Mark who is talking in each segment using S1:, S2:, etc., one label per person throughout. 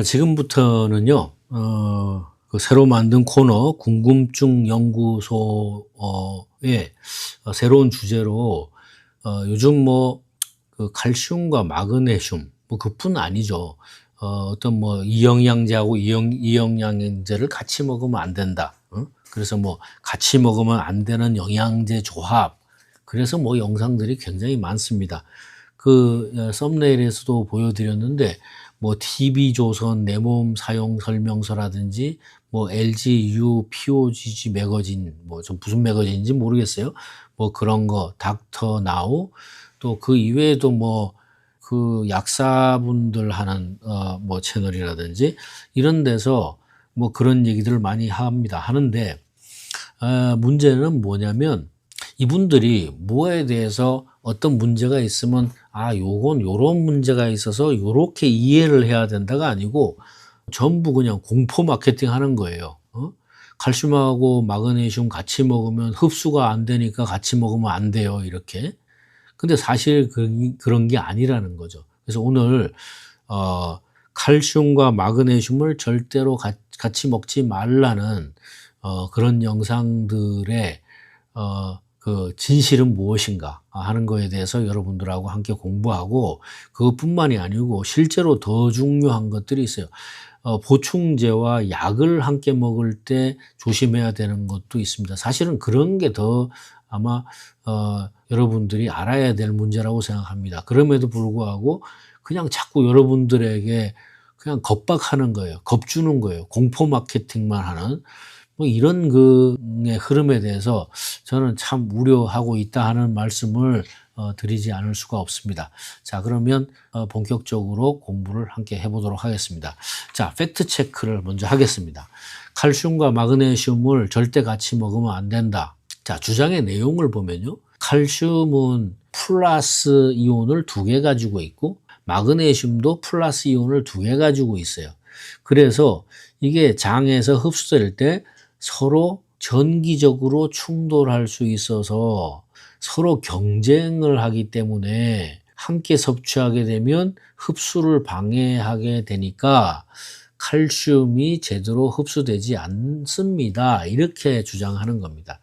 S1: 지금부터는요, 그 새로 만든 코너, 궁금증 연구소의 새로운 주제로, 요즘 그 칼슘과 마그네슘, 그뿐 아니죠. 어떤 이영양제하고 이영양제를 같이 먹으면 안 된다. 그래서 같이 먹으면 안 되는 영양제 조합. 그래서 영상들이 굉장히 많습니다. 썸네일에서도 보여드렸는데, TV조선 내 몸 사용 설명서라든지, LGU, POGG 매거진, 좀 무슨 매거진인지 모르겠어요. 그런 거, 닥터 나우, 또 그 이외에도 그 약사분들 하는, 채널이라든지, 이런 데서 그런 얘기들을 많이 하는데, 문제는 뭐냐면, 이분들이 뭐에 대해서 어떤 문제가 있으면 요런 문제가 있어서 요렇게 이해를 해야 된다가 아니고 전부 그냥 공포 마케팅 하는 거예요. 칼슘하고 마그네슘 같이 먹으면 흡수가 안 되니까 같이 먹으면 안 돼요, 이렇게. 근데 사실 그런 게 아니라는 거죠. 그래서 오늘 칼슘과 마그네슘을 절대로 같이 먹지 말라는 그런 영상들의 그 진실은 무엇인가 하는 거에 대해서 여러분들하고 함께 공부하고, 그것뿐만이 아니고 실제로 더 중요한 것들이 있어요. 보충제와 약을 함께 먹을 때 조심해야 되는 것도 있습니다. 사실은 그런 게 더 아마 여러분들이 알아야 될 문제라고 생각합니다. 그럼에도 불구하고 그냥 자꾸 여러분들에게 그냥 겁박하는 거예요. 겁주는 거예요. 공포 마케팅만 하는 이런 흐름에 대해서 저는 참 우려하고 있다 하는 말씀을 드리지 않을 수가 없습니다. 자, 그러면 본격적으로 공부를 함께 해보도록 하겠습니다. 자, 팩트 체크를 먼저 하겠습니다. 칼슘과 마그네슘을 절대 같이 먹으면 안 된다. 자, 주장의 내용을 보면요, 칼슘은 플러스 이온을 2개 가지고 있고 마그네슘도 플러스 이온을 2개 가지고 있어요. 그래서 이게 장에서 흡수될 때 서로 전기적으로 충돌할 수 있어서 서로 경쟁을 하기 때문에 함께 섭취하게 되면 흡수를 방해하게 되니까 칼슘이 제대로 흡수되지 않습니다. 이렇게 주장하는 겁니다.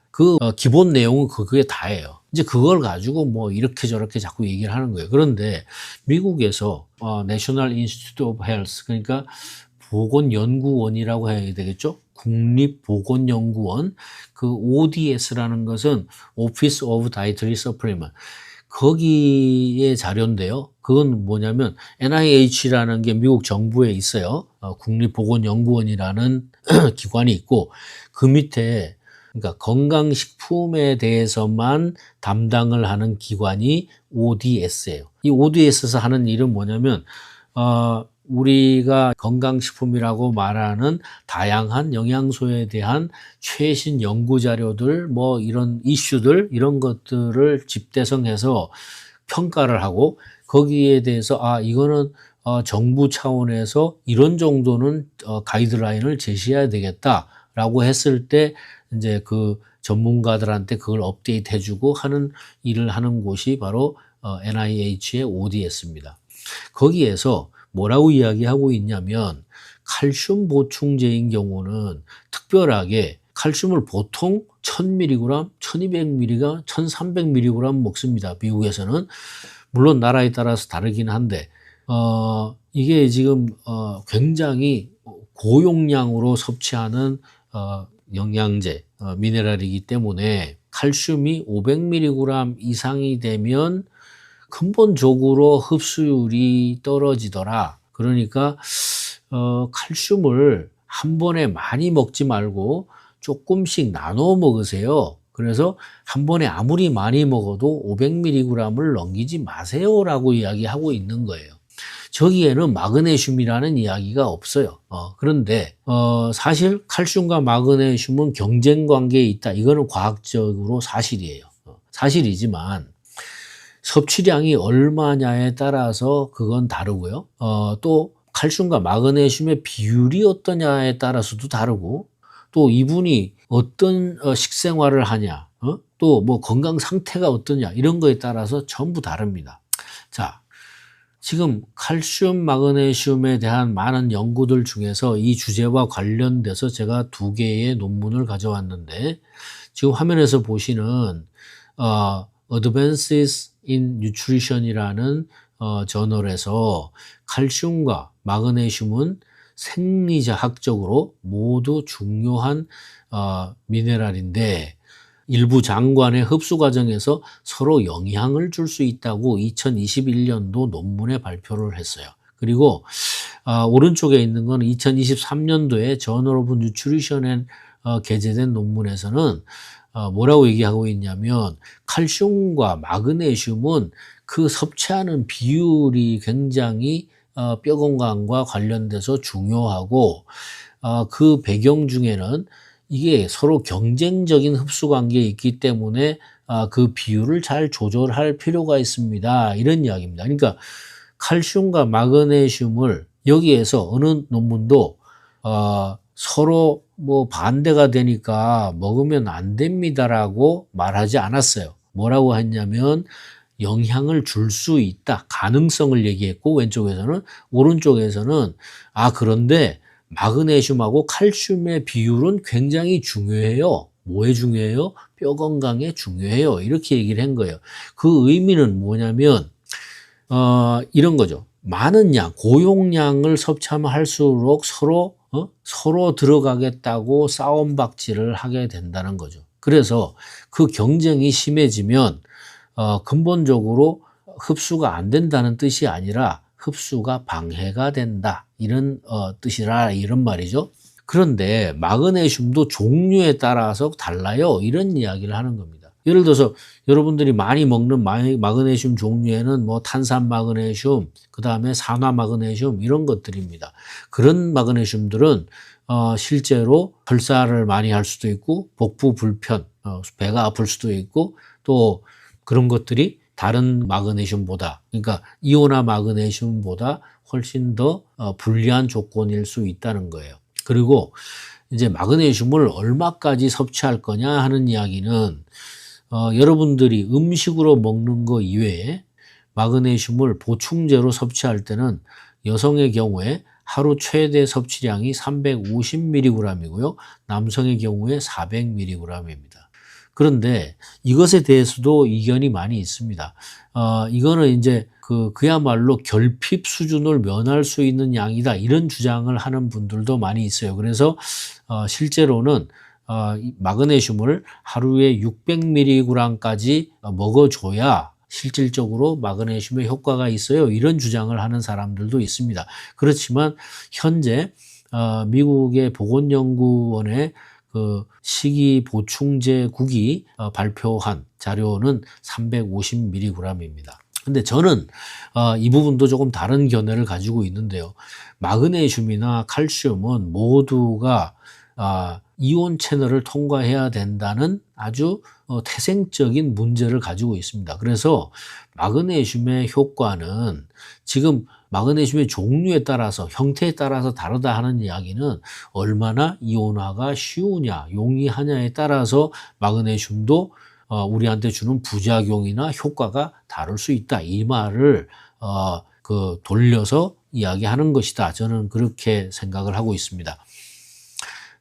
S1: 기본 내용은 그게 다예요. 이제 그걸 가지고 이렇게 저렇게 자꾸 얘기를 하는 거예요. 그런데 미국에서 National Institute of Health, 그러니까 보건연구원이라고 해야 되겠죠? 국립보건연구원, 그 ODS라는 것은 Office of Dietary Supplement. 거기에 자료인데요. 그건 뭐냐면 NIH라는 게 미국 정부에 있어요. 국립보건연구원이라는 기관이 있고, 그 밑에 그러니까 건강식품에 대해서만 담당을 하는 기관이 ODS예요. 이 ODS에서 하는 일은 뭐냐면 우리가 건강식품이라고 말하는 다양한 영양소에 대한 최신 연구 자료들, 이런 이슈들, 이런 것들을 집대성해서 평가를 하고, 거기에 대해서 이거는 정부 차원에서 이런 정도는 가이드라인을 제시해야 되겠다라고 했을 때 이제 그 전문가들한테 그걸 업데이트 해주고 하는 일을 하는 곳이 바로 NIH의 ODS입니다. 거기에서 뭐라고 이야기하고 있냐면, 칼슘 보충제인 경우는 특별하게 칼슘을 보통 1000mg, 1200mg, 1300mg 먹습니다. 미국에서는. 물론 나라에 따라서 다르긴 한데 이게 지금 굉장히 고용량으로 섭취하는 영양제, 미네랄이기 때문에 칼슘이 500mg 이상이 되면 근본적으로 흡수율이 떨어지더라. 그러니까 칼슘을 한 번에 많이 먹지 말고 조금씩 나눠 먹으세요. 그래서 한 번에 아무리 많이 먹어도 500mg을 넘기지 마세요라고 이야기하고 있는 거예요. 저기에는 마그네슘이라는 이야기가 없어요. 그런데 사실 칼슘과 마그네슘은 경쟁 관계에 있다. 이거는 과학적으로 사실이에요. 사실이지만 섭취량이 얼마냐에 따라서 그건 다르고요. 또 칼슘과 마그네슘의 비율이 어떠냐에 따라서도 다르고, 또 이분이 어떤 식생활을 하냐, 또 건강 상태가 어떠냐, 이런 거에 따라서 전부 다릅니다. 자, 지금 칼슘, 마그네슘에 대한 많은 연구들 중에서 이 주제와 관련돼서 제가 두 개의 논문을 가져왔는데, 지금 화면에서 보시는 Advances in Nutrition이라는 저널에서 칼슘과 마그네슘은 생리자학적으로 모두 중요한 미네랄인데 일부 장관의 흡수 과정에서 서로 영향을 줄 수 있다고 2021년도 논문에 발표를 했어요. 그리고 오른쪽에 있는 건 2023년도에 저널 오브 뉴트리션에 게재된 논문에서는 뭐라고 얘기하고 있냐면 칼슘과 마그네슘은 그 섭취하는 비율이 굉장히 뼈 건강과 관련돼서 중요하고 그 배경 중에는 이게 서로 경쟁적인 흡수 관계에 있기 때문에 그 비율을 잘 조절할 필요가 있습니다. 이런 이야기입니다. 그러니까 칼슘과 마그네슘을 여기에서 어느 논문도 서로 뭐 반대가 되니까 먹으면 안 됩니다라고 말하지 않았어요. 뭐라고 했냐면 영향을 줄 수 있다. 가능성을 얘기했고 오른쪽에서는 그런데 마그네슘하고 칼슘의 비율은 굉장히 중요해요. 뭐에 중요해요? 뼈 건강에 중요해요. 이렇게 얘기를 한 거예요. 그 의미는 뭐냐면 이런 거죠. 많은 양, 고용량을 섭취하면 할수록 서로 들어가겠다고 싸움박질을 하게 된다는 거죠. 그래서 그 경쟁이 심해지면 근본적으로 흡수가 안 된다는 뜻이 아니라 흡수가 방해가 된다. 이런 뜻이라 이런 말이죠. 그런데 마그네슘도 종류에 따라서 달라요. 이런 이야기를 하는 겁니다. 예를 들어서 여러분들이 많이 먹는 마그네슘 종류에는 뭐 탄산 마그네슘, 그다음에 산화 마그네슘 이런 것들입니다. 그런 마그네슘들은 실제로 설사를 많이 할 수도 있고 복부 불편, 배가 아플 수도 있고 또 그런 것들이 다른 마그네슘보다, 그러니까 이온화 마그네슘보다 훨씬 더 불리한 조건일 수 있다는 거예요. 그리고 이제 마그네슘을 얼마까지 섭취할 거냐 하는 이야기는 여러분들이 음식으로 먹는 거 이외에 마그네슘을 보충제로 섭취할 때는 여성의 경우에 하루 최대 섭취량이 350mg이고요. 남성의 경우에 400mg입니다. 그런데 이것에 대해서도 이견이 많이 있습니다. 이거는 이제 그야말로 결핍 수준을 면할 수 있는 양이다. 이런 주장을 하는 분들도 많이 있어요. 그래서 실제로는 마그네슘을 하루에 600mg까지 먹어줘야 실질적으로 마그네슘의 효과가 있어요. 이런 주장을 하는 사람들도 있습니다. 그렇지만 현재 미국의 보건연구원의 그 식이 보충제국이 발표한 자료는 350mg입니다. 근데 저는 이 부분도 조금 다른 견해를 가지고 있는데요. 마그네슘이나 칼슘은 모두가 이온 채널을 통과해야 된다는 아주 태생적인 문제를 가지고 있습니다. 그래서 마그네슘의 효과는 지금 마그네슘의 종류에 따라서 형태에 따라서 다르다 하는 이야기는 얼마나 이온화가 쉬우냐 용이하냐에 따라서 마그네슘도 우리한테 주는 부작용이나 효과가 다를 수 있다. 이 말을 돌려서 이야기하는 것이다. 저는 그렇게 생각을 하고 있습니다.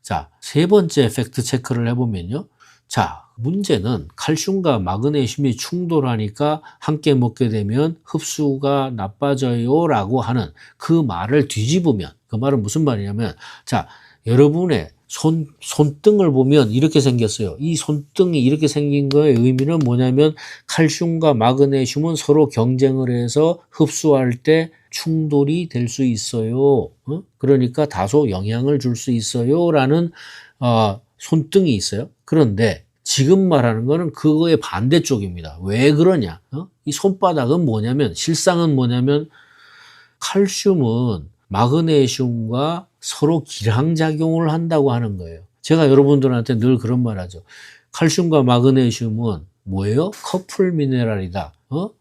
S1: 자, 세 번째 팩트 체크를 해보면요. 자, 문제는 칼슘과 마그네슘이 충돌하니까 함께 먹게 되면 흡수가 나빠져요 라고 하는 그 말을 뒤집으면, 그 말은 무슨 말이냐면, 자, 여러분의 손등을 보면 이렇게 생겼어요. 이 손등이 이렇게 생긴 거의 의미는 뭐냐면 칼슘과 마그네슘은 서로 경쟁을 해서 흡수할 때 충돌이 될 수 있어요. 그러니까 다소 영향을 줄 수 있어요 라는 손등이 있어요. 그런데 지금 말하는 거는 그거의 반대쪽입니다. 왜 그러냐? 이 손바닥은 뭐냐면, 실상은 뭐냐면 칼슘은 마그네슘과 서로 기량작용을 한다고 하는 거예요. 제가 여러분들한테 늘 그런 말 하죠. 칼슘과 마그네슘은 뭐예요? 커플 미네랄이다.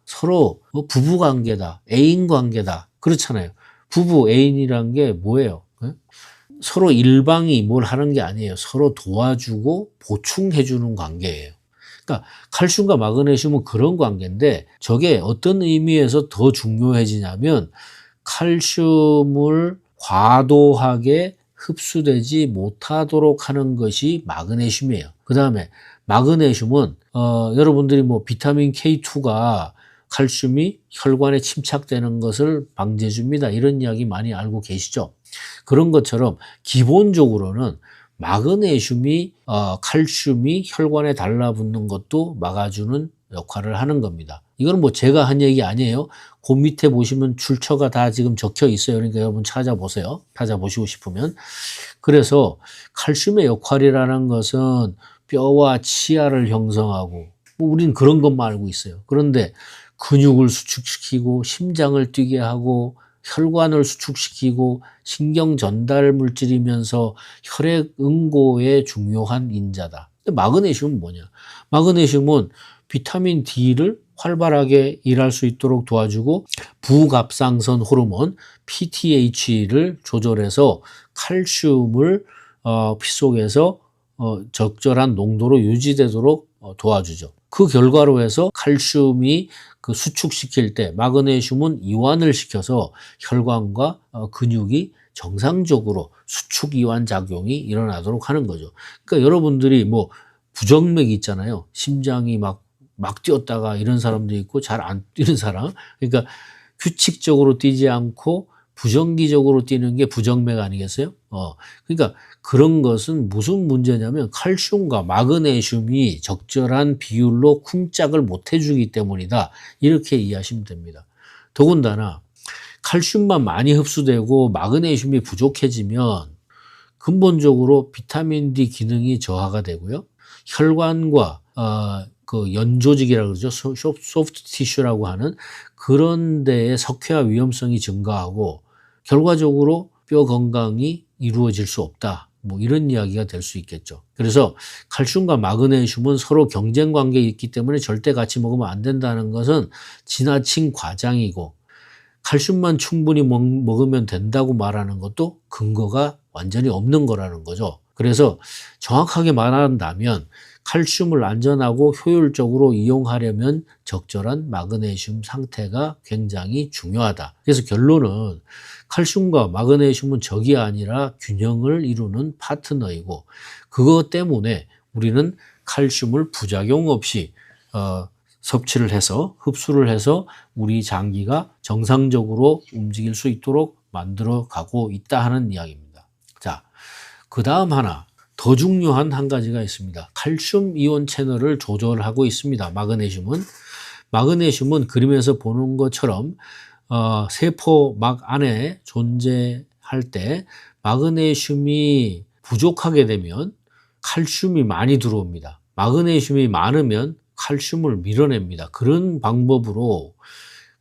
S1: 서로 부부 관계다. 애인 관계다. 그렇잖아요. 부부 애인이란 게 뭐예요? 서로 일방이 뭘 하는 게 아니에요. 서로 도와주고 보충해 주는 관계예요. 그러니까 칼슘과 마그네슘은 그런 관계인데 저게 어떤 의미에서 더 중요해지냐면 칼슘을 과도하게 흡수되지 못하도록 하는 것이 마그네슘이에요. 그 다음에 마그네슘은 여러분들이 뭐 비타민 K2가 칼슘이 혈관에 침착되는 것을 방지해 줍니다. 이런 이야기 많이 알고 계시죠? 그런 것처럼 기본적으로는 마그네슘이 칼슘이 혈관에 달라붙는 것도 막아주는 역할을 하는 겁니다. 이거는 뭐 제가 한 얘기 아니에요. 그 밑에 보시면 출처가 다 지금 적혀 있어요. 그러니까 여러분 찾아보세요. 찾아보시고 싶으면. 그래서 칼슘의 역할이라는 것은 뼈와 치아를 형성하고 뭐 우리는 그런 것만 알고 있어요. 그런데 근육을 수축시키고 심장을 뛰게 하고 혈관을 수축시키고 신경 전달 물질이면서 혈액 응고에 중요한 인자다. 마그네슘은 뭐냐? 마그네슘은 비타민 D를 활발하게 일할 수 있도록 도와주고 부갑상선 호르몬 PTH를 조절해서 칼슘을 피 속에서 적절한 농도로 유지되도록 도와주죠. 그 결과로 해서 칼슘이 그 수축시킬 때 마그네슘은 이완을 시켜서 혈관과 근육이 정상적으로 수축 이완 작용이 일어나도록 하는 거죠. 그러니까 여러분들이 뭐 부정맥이 있잖아요. 심장이 막 뛰었다가 이런 사람도 있고 잘 안 뛰는 사람. 그러니까 규칙적으로 뛰지 않고 부정기적으로 뛰는 게 부정맥 아니겠어요? 그러니까 그런 것은 무슨 문제냐면 칼슘과 마그네슘이 적절한 비율로 쿵짝을 못 해주기 때문이다. 이렇게 이해하시면 됩니다. 더군다나 칼슘만 많이 흡수되고 마그네슘이 부족해지면 근본적으로 비타민 D 기능이 저하가 되고요. 혈관과 그 연조직이라고 그러죠. 소프트 티슈라고 하는 그런 데에 석회화 위험성이 증가하고 결과적으로 뼈 건강이 이루어질 수 없다. 뭐 이런 이야기가 될 수 있겠죠. 그래서 칼슘과 마그네슘은 서로 경쟁 관계에 있기 때문에 절대 같이 먹으면 안 된다는 것은 지나친 과장이고 칼슘만 충분히 먹으면 된다고 말하는 것도 근거가 완전히 없는 거라는 거죠. 그래서 정확하게 말한다면 칼슘을 안전하고 효율적으로 이용하려면 적절한 마그네슘 상태가 굉장히 중요하다. 그래서 결론은 칼슘과 마그네슘은 적이 아니라 균형을 이루는 파트너이고 그것 때문에 우리는 칼슘을 부작용 없이 섭취를 해서 흡수를 해서 우리 장기가 정상적으로 움직일 수 있도록 만들어 가고 있다 하는 이야기입니다. 자, 그 다음 하나 더 중요한 한 가지가 있습니다. 칼슘 이온 채널을 조절하고 있습니다. 마그네슘은 그림에서 보는 것처럼 세포막 안에 존재할 때 마그네슘이 부족하게 되면 칼슘이 많이 들어옵니다. 마그네슘이 많으면 칼슘을 밀어냅니다. 그런 방법으로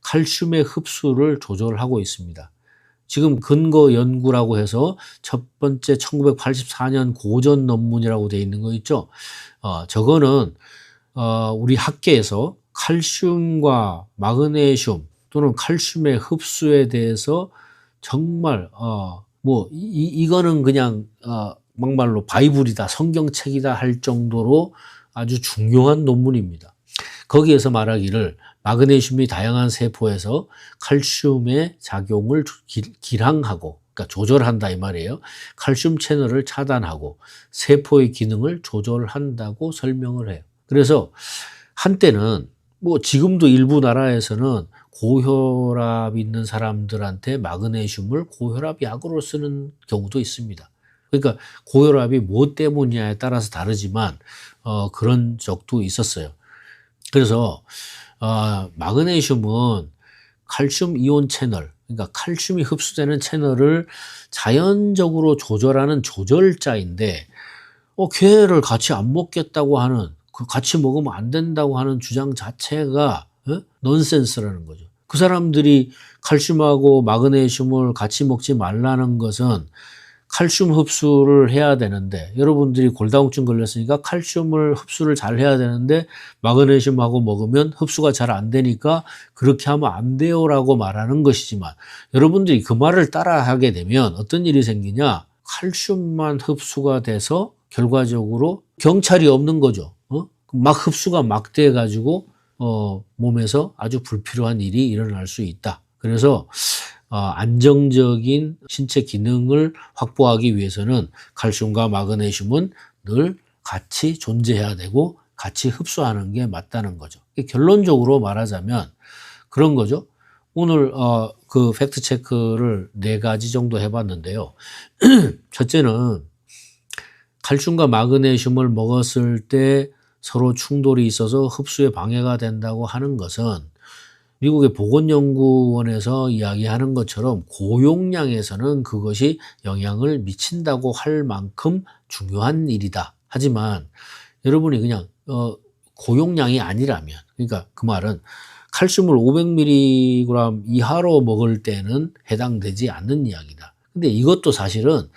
S1: 칼슘의 흡수를 조절하고 있습니다. 지금 근거 연구라고 해서 첫 번째 1984년 고전 논문이라고 되어 있는 거 있죠. 저거는 우리 학계에서 칼슘과 마그네슘 또는 칼슘의 흡수에 대해서 정말 이거는 그냥 막말로 바이블이다, 성경책이다 할 정도로 아주 중요한 논문입니다. 거기에서 말하기를 마그네슘이 다양한 세포에서 칼슘의 작용을 기량하고, 그러니까 조절한다 이 말이에요. 칼슘 채널을 차단하고 세포의 기능을 조절한다고 설명을 해요. 그래서 한때는 뭐 지금도 일부 나라에서는 고혈압 있는 사람들한테 마그네슘을 고혈압 약으로 쓰는 경우도 있습니다. 그러니까 고혈압이 뭐 때문이냐에 따라서 다르지만 그런 적도 있었어요. 그래서 마그네슘은 칼슘 이온 채널, 그러니까 칼슘이 흡수되는 채널을 자연적으로 조절하는 조절자인데 걔를 같이 안 먹겠다고 하는, 같이 먹으면 안 된다고 하는 주장 자체가 넌센스라는 거죠. 그 사람들이 칼슘하고 마그네슘을 같이 먹지 말라는 것은 칼슘 흡수를 해야 되는데, 여러분들이 골다공증 걸렸으니까 칼슘을 흡수를 잘 해야 되는데 마그네슘하고 먹으면 흡수가 잘 안 되니까 그렇게 하면 안 돼요라고 말하는 것이지만, 여러분들이 그 말을 따라하게 되면 어떤 일이 생기냐? 칼슘만 흡수가 돼서 결과적으로 경찰이 없는 거죠. 막 흡수가 막 돼 가지고 몸에서 아주 불필요한 일이 일어날 수 있다. 그래서 안정적인 신체 기능을 확보하기 위해서는 칼슘과 마그네슘은 늘 같이 존재해야 되고 같이 흡수하는 게 맞다는 거죠. 결론적으로 말하자면 그런 거죠. 오늘 그 팩트 체크를 4가지 정도 해봤는데요. 첫째는 칼슘과 마그네슘을 먹었을 때 서로 충돌이 있어서 흡수에 방해가 된다고 하는 것은 미국의 보건연구원에서 이야기하는 것처럼 고용량에서는 그것이 영향을 미친다고 할 만큼 중요한 일이다. 하지만 여러분이 그냥 고용량이 아니라면, 그러니까 그 말은 칼슘을 500mg 이하로 먹을 때는 해당되지 않는 이야기다. 근데 이것도 사실은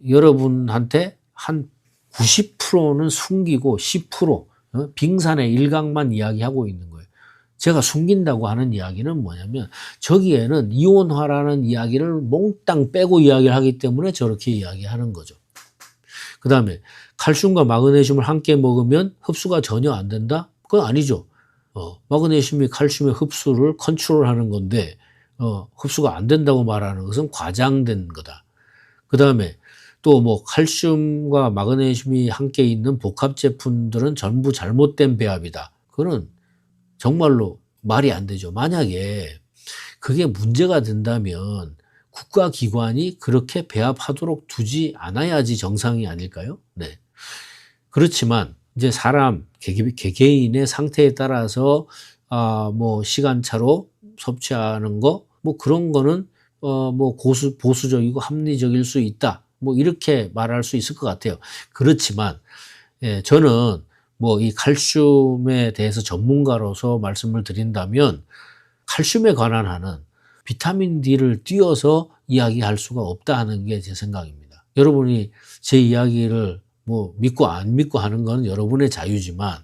S1: 여러분한테 한 90%는 숨기고 10% 빙산의 일각만 이야기하고 있는 거예요. 제가 숨긴다고 하는 이야기는 뭐냐면 저기에는 이온화라는 이야기를 몽땅 빼고 이야기를 하기 때문에 저렇게 이야기하는 거죠. 그 다음에 칼슘과 마그네슘을 함께 먹으면 흡수가 전혀 안 된다? 그건 아니죠. 마그네슘이 칼슘의 흡수를 컨트롤하는 건데 흡수가 안 된다고 말하는 것은 과장된 거다. 그 다음에 또 뭐 칼슘과 마그네슘이 함께 있는 복합 제품들은 전부 잘못된 배합이다. 그거는 정말로 말이 안 되죠. 만약에 그게 문제가 된다면 국가기관이 그렇게 배합하도록 두지 않아야지 정상이 아닐까요? 네. 그렇지만 이제 사람 개개인의 상태에 따라서 뭐 시간차로 섭취하는 거 뭐 그런 거는 뭐 보수적이고 합리적일 수 있다. 뭐 이렇게 말할 수 있을 것 같아요. 그렇지만 저는 뭐 이 칼슘에 대해서 전문가로서 말씀을 드린다면 칼슘에 관한 한은 비타민 D를 띄워서 이야기할 수가 없다 하는 게 제 생각입니다. 여러분이 제 이야기를 뭐 믿고 안 믿고 하는 건 여러분의 자유지만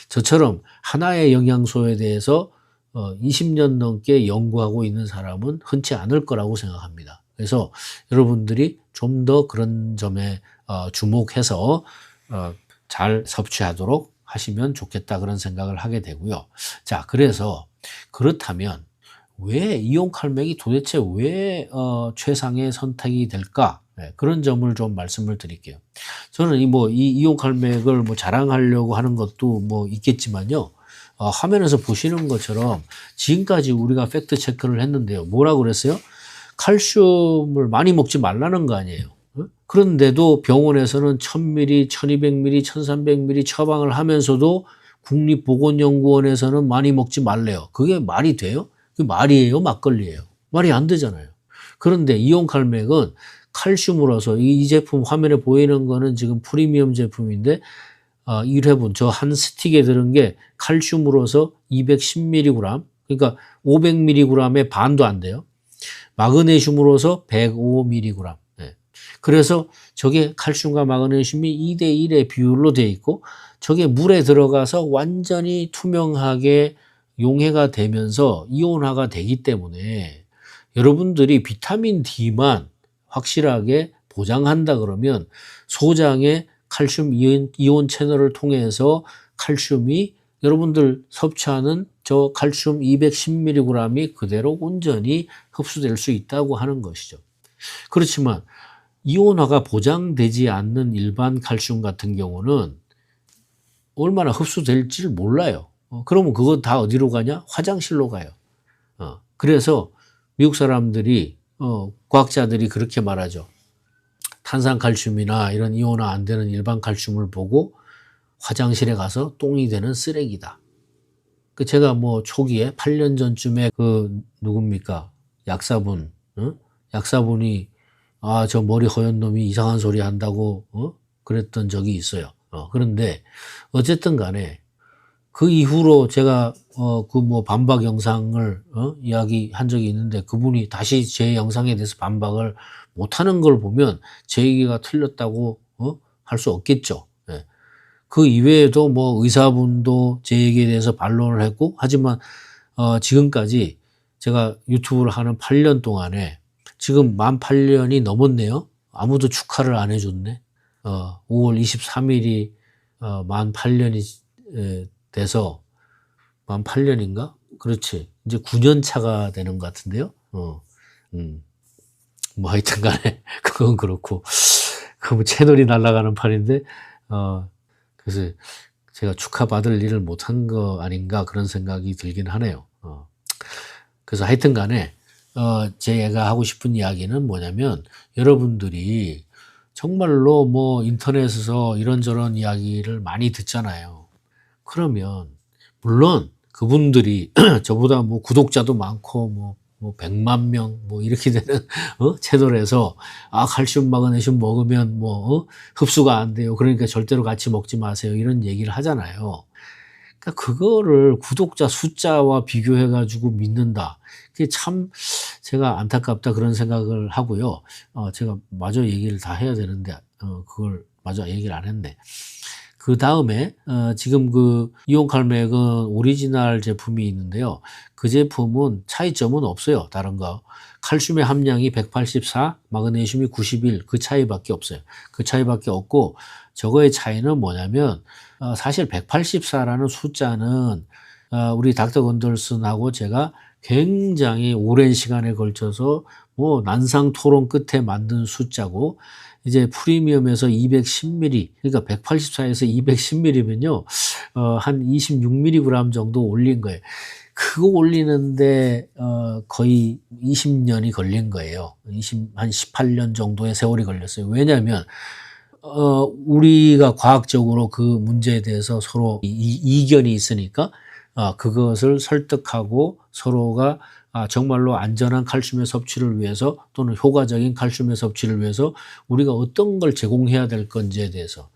S1: 저처럼 하나의 영양소에 대해서 20년 넘게 연구하고 있는 사람은 흔치 않을 거라고 생각합니다. 그래서 여러분들이 좀 더 그런 점에 주목해서 잘 섭취하도록 하시면 좋겠다 그런 생각을 하게 되고요. 자, 그래서 그렇다면 왜 이온칼맥이 도대체 왜 최상의 선택이 될까? 네, 그런 점을 좀 말씀을 드릴게요. 저는 이 이온칼맥을 뭐 자랑하려고 하는 것도 뭐 있겠지만요. 화면에서 보시는 것처럼 지금까지 우리가 팩트 체크를 했는데요. 뭐라고 그랬어요? 칼슘을 많이 먹지 말라는 거 아니에요. 그런데도 병원에서는 1000ml, 1200ml, 1300ml 처방을 하면서도 국립보건연구원에서는 많이 먹지 말래요. 그게 말이 돼요? 그게 말이에요? 막걸리예요? 말이 안 되잖아요. 그런데 이온칼맥은 칼슘으로서 이 제품 화면에 보이는 거는 지금 프리미엄 제품인데 1회분 저 한 스틱에 들은 게 칼슘으로서 210mg, 그러니까 500mg의 반도 안 돼요. 마그네슘으로서 105mg. 네. 그래서 저게 칼슘과 마그네슘이 2대1의 비율로 되어 있고 저게 물에 들어가서 완전히 투명하게 용해가 되면서 이온화가 되기 때문에 여러분들이 비타민 D만 확실하게 보장한다 그러면 소장의 칼슘 이온 채널을 통해서 칼슘이 여러분들 섭취하는 저 칼슘 210mg이 그대로 온전히 흡수될 수 있다고 하는 것이죠. 그렇지만 이온화가 보장되지 않는 일반 칼슘 같은 경우는 얼마나 흡수될지 몰라요. 그러면 그거 다 어디로 가냐? 화장실로 가요. 그래서 미국 사람들이 과학자들이 그렇게 말하죠. 탄산칼슘이나 이런 이온화 안 되는 일반 칼슘을 보고 화장실에 가서 똥이 되는 쓰레기다. 제가 뭐 초기에 8년 전쯤에 누굽니까? 약사분, 약사분이 저 머리 허연 놈이 이상한 소리 한다고 그랬던 적이 있어요. 그런데 어쨌든 간에 그 이후로 제가 반박 영상을 이야기한 적이 있는데 그분이 다시 제 영상에 대해서 반박을 못하는 걸 보면 제 얘기가 틀렸다고 할 수 없겠죠. 예. 그 이외에도 뭐 의사분도 제 얘기에 대해서 반론을 했고 하지만 지금까지 제가 유튜브를 하는 8년 동안에 지금 만 8년이 넘었네요. 아무도 축하를 안 해줬네. 5월 23일이 만 8년이 돼서 만 8년인가? 그렇지. 이제 9년 차가 되는 것 같은데요. 뭐 하여튼 간에 그건 그렇고 그 뭐 채널이 날아가는 판인데 그래서 제가 축하받을 일을 못한 거 아닌가 그런 생각이 들긴 하네요. 그래서 하여튼 간에 제가 하고 싶은 이야기는 뭐냐면 여러분들이 정말로 뭐 인터넷에서 이런저런 이야기를 많이 듣잖아요. 그러면 물론 그분들이 저보다 뭐 구독자도 많고 뭐 100만 명 뭐 이렇게 되는 채널에서 칼슘 마그네슘 먹으면 뭐 흡수가 안 돼요. 그러니까 절대로 같이 먹지 마세요. 이런 얘기를 하잖아요. 그러니까 그거를 구독자 숫자와 비교해 가지고 믿는다. 그게 참 제가 안타깝다 그런 생각을 하고요. 제가 마저 얘기를 다 해야 되는데 그걸 마저 얘기를 안 했네. 그다음에 지금 그 이온칼맥은 오리지널 제품이 있는데요. 그 제품은 차이점은 없어요. 다른 거. 칼슘의 함량이 184, 마그네슘이 91, 그 차이밖에 없어요. 그 차이밖에 없고 저거의 차이는 뭐냐면 사실 184라는 숫자는 우리 닥터 건덜슨하고 제가 굉장히 오랜 시간에 걸쳐서 뭐 난상 토론 끝에 만든 숫자고 이제 프리미엄에서 210ml, 그러니까 184에서 210ml면요, 한 26mg 정도 올린 거예요. 그거 올리는데, 거의 20년이 걸린 거예요. 한 18년 정도의 세월이 걸렸어요. 왜냐하면, 우리가 과학적으로 그 문제에 대해서 서로 이견이 있으니까, 그것을 설득하고 서로가 정말로 안전한 칼슘의 섭취를 위해서 또는 효과적인 칼슘의 섭취를 위해서 우리가 어떤 걸 제공해야 될 건지에 대해서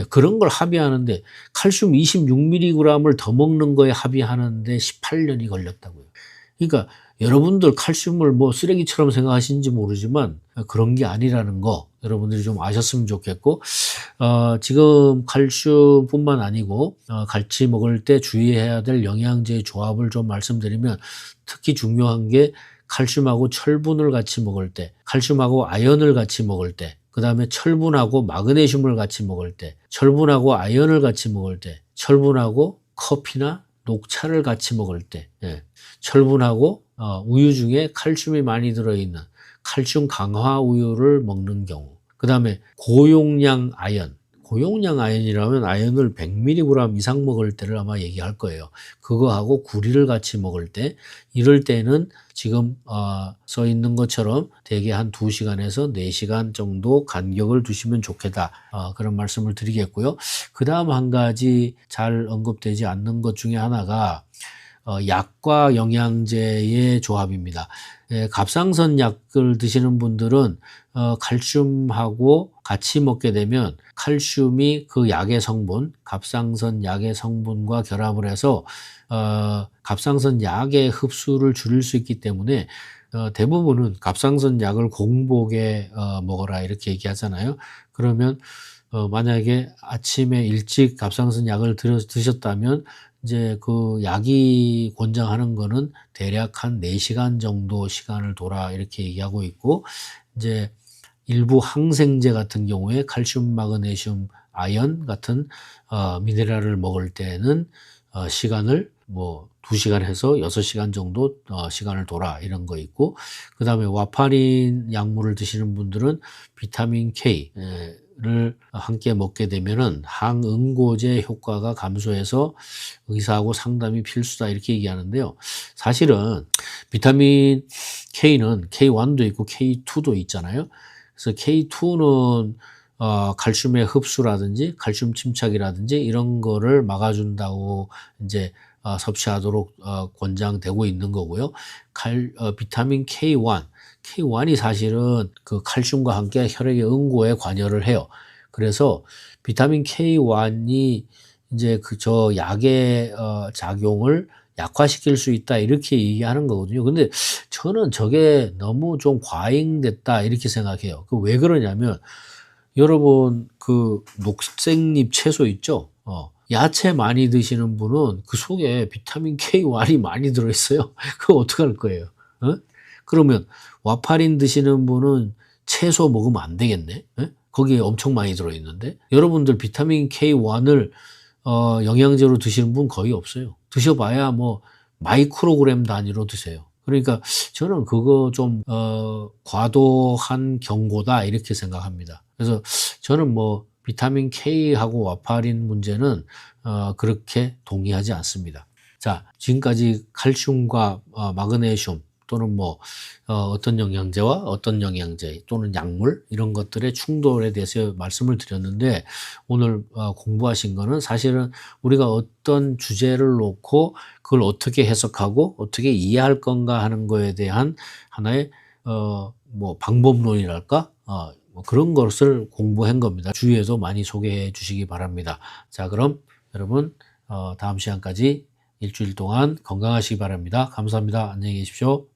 S1: 그런 걸 합의하는데 칼슘 26mg을 더 먹는 거에 합의하는데 18년이 걸렸다고요. 그러니까 여러분들 칼슘을 뭐 쓰레기처럼 생각하시는지 모르지만 그런 게 아니라는 거 여러분들이 좀 아셨으면 좋겠고 지금 칼슘뿐만 아니고 같이 먹을 때 주의해야 될 영양제의 조합을 좀 말씀드리면 특히 중요한 게 칼슘하고 철분을 같이 먹을 때, 칼슘하고 아연을 같이 먹을 때, 그 다음에 철분하고 마그네슘을 같이 먹을 때, 철분하고 아연을 같이 먹을 때, 철분하고 커피나 녹차를 같이 먹을 때, 철분하고 우유 중에 칼슘이 많이 들어있는 칼슘 강화 우유를 먹는 경우, 그 다음에 고용량 아연, 고용량 아연이라면 아연을 100mg 이상 먹을 때를 아마 얘기할 거예요. 그거하고 구리를 같이 먹을 때, 이럴 때는 지금 써 있는 것처럼 대개 한 2시간에서 4시간 정도 간격을 두시면 좋겠다. 그런 말씀을 드리겠고요. 그 다음 한 가지 잘 언급되지 않는 것 중에 하나가 약과 영양제의 조합입니다. 갑상선 약을 드시는 분들은 칼슘하고 같이 먹게 되면 칼슘이 그 약의 성분, 갑상선 약의 성분과 결합을 해서 갑상선 약의 흡수를 줄일 수 있기 때문에 대부분은 갑상선 약을 공복에 먹어라 이렇게 얘기하잖아요. 그러면 만약에 아침에 일찍 갑상선 약을 드셨다면 이제 그 약이 권장하는 거는 대략 한 4시간 정도 시간을 둬라 이렇게 얘기하고 있고 이제 일부 항생제 같은 경우에 칼슘, 마그네슘, 아연 같은 미네랄을 먹을 때는 시간을 뭐 2시간 해서 6시간 정도 시간을 둬라 이런 거 있고 그다음에 와파린 약물을 드시는 분들은 비타민 K를 함께 먹게 되면은 항응고제 효과가 감소해서 의사하고 상담이 필수다 이렇게 얘기하는데요. 사실은 비타민 K는 K1도 있고 K2도 있잖아요. 그래서 K2는 칼슘의 흡수라든지 칼슘 침착이라든지 이런 거를 막아준다고 이제 섭취하도록 권장되고 있는 거고요. 비타민 K1이 사실은 그 칼슘과 함께 혈액의 응고에 관여를 해요. 그래서 비타민 K1이 이제 저 약의 작용을 약화시킬 수 있다 이렇게 얘기하는 거거든요. 근데 저는 저게 너무 좀 과잉됐다 이렇게 생각해요. 그 왜 그러냐면 여러분 그 녹색잎 채소 있죠? 야채 많이 드시는 분은 그 속에 비타민 K1이 많이 들어있어요. 그거 어떡할 거예요? 그러면 와파린 드시는 분은 채소 먹으면 안 되겠네? 거기에 엄청 많이 들어있는데 여러분들 비타민 K1을 영양제로 드시는 분 거의 없어요. 드셔봐야 뭐 마이크로그램 단위로 드세요. 그러니까 저는 그거 좀 과도한 경고다 이렇게 생각합니다. 그래서 저는 뭐 비타민 K하고 와파린 문제는 그렇게 동의하지 않습니다. 자, 지금까지 칼슘과 마그네슘 또는 뭐 어떤 영양제와 어떤 영양제 또는 약물 이런 것들의 충돌에 대해서 말씀을 드렸는데 오늘 공부하신 거는 사실은 우리가 어떤 주제를 놓고 그걸 어떻게 해석하고 어떻게 이해할 건가 하는 거에 대한 하나의 뭐 방법론이랄까 뭐 그런 것을 공부한 겁니다. 주위에도 많이 소개해 주시기 바랍니다. 자, 그럼 여러분 다음 시간까지 일주일 동안 건강하시기 바랍니다. 감사합니다. 안녕히 계십시오.